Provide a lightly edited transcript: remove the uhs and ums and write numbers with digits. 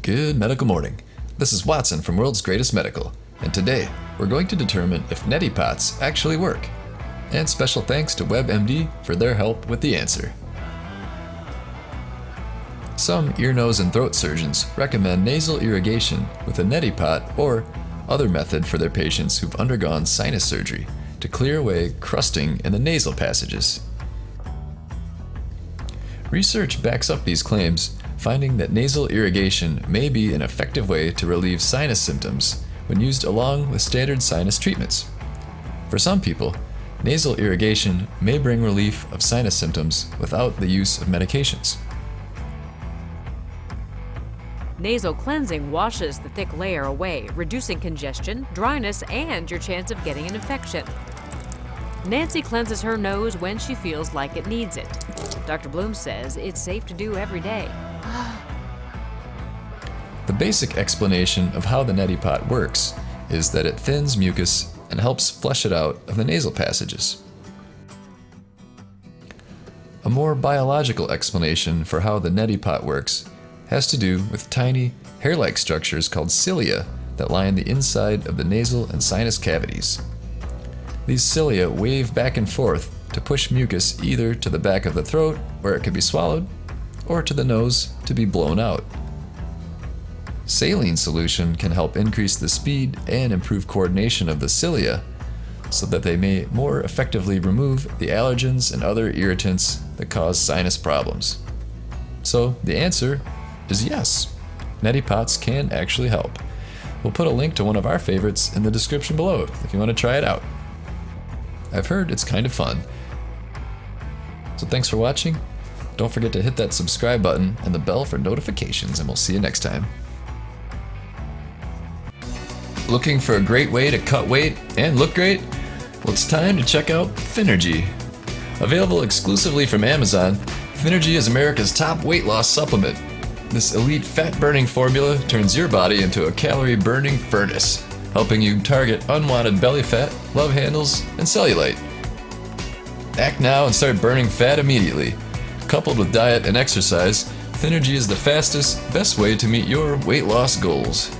Good medical morning. This is Watson from World's Greatest Medical, and today we're going to determine if neti pots actually work. And special thanks to WebMD for their help with the answer. Some ear, nose, and throat surgeons recommend nasal irrigation with a neti pot or other method for their patients who've undergone sinus surgery to clear away crusting in the nasal passages. Research backs up these claims, finding that nasal irrigation may be an effective way to relieve sinus symptoms when used along with standard sinus treatments. For some people, nasal irrigation may bring relief of sinus symptoms without the use of medications. Nasal cleansing washes the thick layer away, reducing congestion, dryness, and your chance of getting an infection. Nancy cleanses her nose when she feels like it needs it. Dr. Bloom says it's safe to do every day. The basic explanation of how the neti pot works is that it thins mucus and helps flush it out of the nasal passages. A more biological explanation for how the neti pot works has to do with tiny, hair-like structures called cilia that line the inside of the nasal and sinus cavities. These cilia wave back and forth to push mucus either to the back of the throat, where it can be swallowed, or to the nose to be blown out. Saline solution can help increase the speed and improve coordination of the cilia so that they may more effectively remove the allergens and other irritants that cause sinus problems. So the answer is yes, neti pots can actually help. We'll put a link to one of our favorites in the description below if you want to try it out. I've heard it's kind of fun. So thanks for watching. Don't forget to hit that subscribe button and the bell for notifications, and we'll see you next time. Looking for a great way to cut weight and look great? Well, it's time to check out Finergy. Available exclusively from Amazon, Finergy is America's top weight loss supplement. This elite fat-burning formula turns your body into a calorie-burning furnace, helping you target unwanted belly fat, love handles, and cellulite. Act now and start burning fat immediately. Coupled with diet and exercise, Finergy is the fastest, best way to meet your weight loss goals.